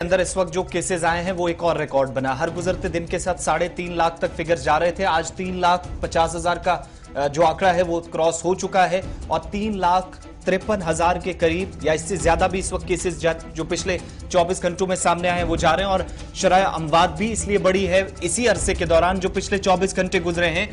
अंदर इस वक्त जो केसेस आए हैं वो एक और रिकॉर्ड बना। हर गुजरते दिन के साथ 3.5 लाख तक फिगर जा रहे थे। आज 3,50,000 का जो आंकड़ा है वो क्रॉस हो चुका है और 3,53,000 के करीब या इससे ज्यादा भी इस वक्त केसेस जो पिछले 24 घंटों में सामने आए हैं वो जा रहे हैं। और शरह अमवात भी इसलिए बढ़ी है इसी अरसे के दौरान जो पिछले 24 घंटे गुजरे हैं।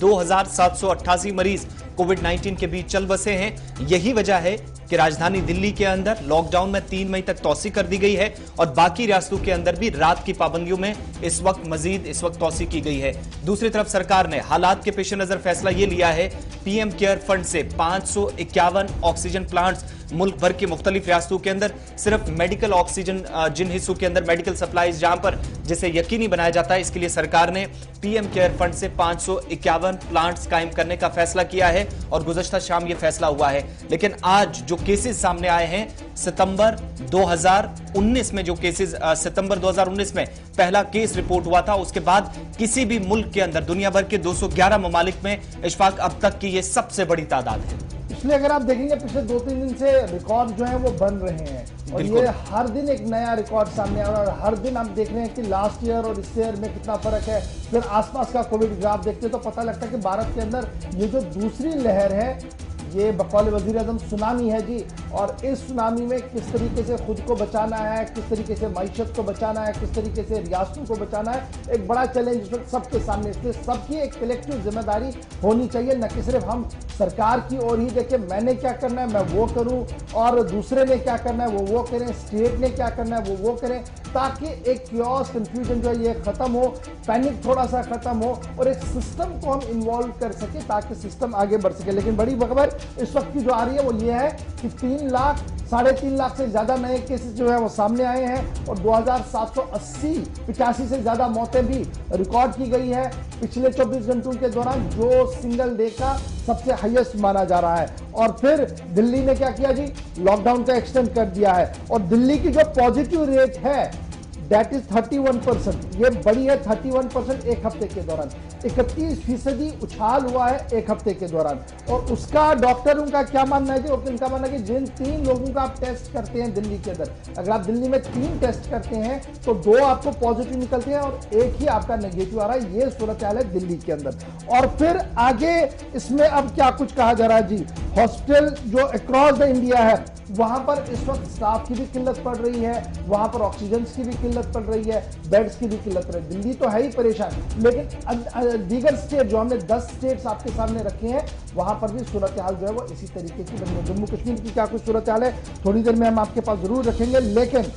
2,788 मरीज कोविड-19 के बीच चल बसे हैं। यही वजह है कि राजधानी दिल्ली के अंदर लॉकडाउन में 3 मई तक तौसी कर दी गई है और बाकी रियासतों के अंदर भी रात की पाबंदियों में इस वक्त तौसी की गई है। दूसरी तरफ सरकार ने हालात के पेश नजर फैसला यह लिया है, पीएम केयर फंड से 551 ऑक्सीजन प्लांट्स मुल्क भर की मुख्तलिफ रियासतों के अंदर सिर्फ मेडिकल ऑक्सीजन जिन हिस्सों के अंदर मेडिकल सप्लाईज जहां पर जिसे यकीनी बनाया जाता है, इसके लिए सरकार ने पीएम केयर फंड से 551 प्लांट्स कायम करने का फैसला किया है और गुज़श्ता शाम यह फैसला हुआ है। लेकिन आज जो केसेस सामने आए हैं सितंबर 2019 में, जो केसेस सितंबर 2019 में पहला केस रिपोर्ट हुआ था, उसके बाद किसी भी मुल्क के अंदर दुनिया भर के 211 ममालिक में इशफाक अब तक की यह सबसे बड़ी तादाद है। इसलिए अगर आप देखेंगे पिछले 2-3 दिन से रिकॉर्ड जो है वो बन रहे हैं और ये हर दिन एक नया रिकॉर्ड सामने आ रहा है और हर दिन आप देख रहे हैं कि लास्ट ईयर और इस ईयर में कितना फर्क है। फिर आसपास का कोविड ग्राफ देखते तो पता लगता है कि भारत के अंदर ये जो दूसरी लहर है ये बकौल वजीर आज़म सुनामी है जी। और इस सुनामी में किस तरीके से खुद को बचाना है, किस तरीके से मईशत को बचाना है, किस तरीके से रियासतों को बचाना है, एक बड़ा चैलेंज इस वक्त सबके सामने। इसलिए सबकी एक कलेक्टिव जिम्मेदारी होनी चाहिए, न कि सिर्फ हम सरकार की ओर ही देखें मैंने क्या करना है मैं वो करूं और दूसरे ने क्या करना है वो करें, स्टेट ने क्या करना है वो करें, ताकि एक क्योस कंफ्यूजन जो है ये खत्म हो, पैनिक थोड़ा सा खत्म हो और एक सिस्टम को हम इन्वॉल्व कर सके ताकि सिस्टम आगे बढ़ सके। लेकिन बड़ी खबर इस वक्त की जो आ रही है वो ये है कि 3 लाख 3.5 लाख से ज्यादा नए केसेस जो है वो सामने आए हैं और 2,785 से ज्यादा मौतें भी रिकॉर्ड की गई है पिछले 24 घंटों के दौरान, जो सिंगल डे का सबसे हाईएस्ट माना जा रहा है। और फिर दिल्ली ने क्या किया जी, लॉकडाउन का एक्सटेंड कर दिया है और दिल्ली की जो पॉजिटिव रेट है दैट इज 31%। ये बड़ी है 31% एक हफ्ते के दौरान। 31% उछाल हुआ है एक हफ्ते के दौरान। और उसका डॉक्टरों का क्या मानना है जी, उनका मानना है कि जिन 3 लोगों का आप टेस्ट करते हैं दिल्ली के अंदर, अगर आप दिल्ली में 3 टेस्ट करते हैं तो 2 आपको पॉजिटिव निकलते हैं और 1 ही आपका नेगेटिव आ रहा है। ये सूरत हाल है दिल्ली के अंदर। और फिर आगे इसमें अब क्या कुछ कहा जा रहा है जी, हॉस्पिटल जो अक्रॉस द इंडिया है वहां पर इस वक्त स्टाफ की भी किल्लत पड़ रही है, वहां पर ऑक्सीजन की भी किल्लत पड़ रही है, बेड्स की भी किल्लत पड़ रही है। दिल्ली तो है ही परेशान, लेकिन दीगर स्टेट जो हमने 10 स्टेट्स आपके सामने रखे हैं वहां पर भी सूरत हाल जो है वो इसी तरीके की बनी है। जम्मू कश्मीर की क्या कुछ सूरत हाल है थोड़ी देर में हम आपके पास जरूर रखेंगे। लेकिन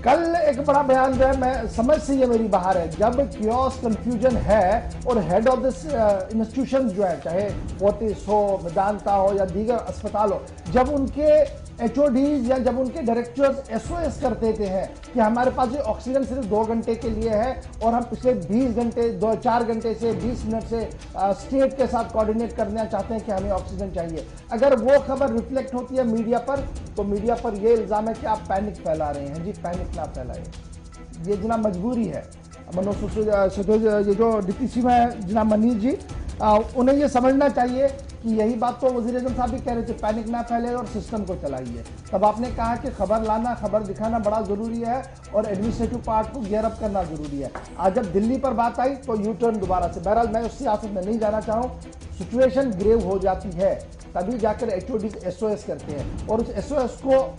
कल एक बड़ा बयान जो है, मैं समझ से ये मेरी बाहर है, जब क्योस कंफ्यूजन है और हेड ऑफ दिस इंस्टीट्यूशन जो है, चाहे फोर्टिस हो, मेदांता हो या दीगर अस्पताल हो, जब उनके एचओडीज या जब उनके डायरेक्टर्स एसओएस कर देते हैं कि हमारे पास ये ऑक्सीजन सिर्फ 2 घंटे के लिए है और हम पिछले 20 घंटे 4 घंटे से 20 मिनट से स्टेट के साथ कोऑर्डिनेट करना चाहते हैं कि हमें ऑक्सीजन चाहिए, अगर वो खबर रिफ्लेक्ट होती है मीडिया पर तो मीडिया पर ये इल्जाम है कि आप पैनिक फैला रहे हैं। जी पैनिक ना फैलाए, ये जनाब मजबूरी है। ये जो डिप्टी सीएम है जनाब मनीष जी, उन्हें ये समझना चाहिए कि यही बात तो वज़ीर आज़म साहब भी कह रहे थे, पैनिक ना फैले और सिस्टम को चलाइए। तब आपने कहा कि खबर लाना, खबर दिखाना बड़ा जरूरी है और एडमिनिस्ट्रेटिव पार्ट को गियर अप करना जरूरी है। आज जब दिल्ली पर बात आई तो यू टर्न दोबारा से। बहरहाल मैं उस सियासत में नहीं जाना चाहूँ, सिचुएशन ग्रेव हो जाती है तभी जाकर एचओडी एसओएस करते हैं और उस एसओएस को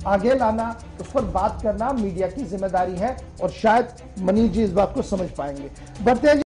आगे लाना, उस पर बात करना मीडिया की जिम्मेदारी है और शायद मनीष जी इस बात को समझ पाएंगे। बढ़ते हैं।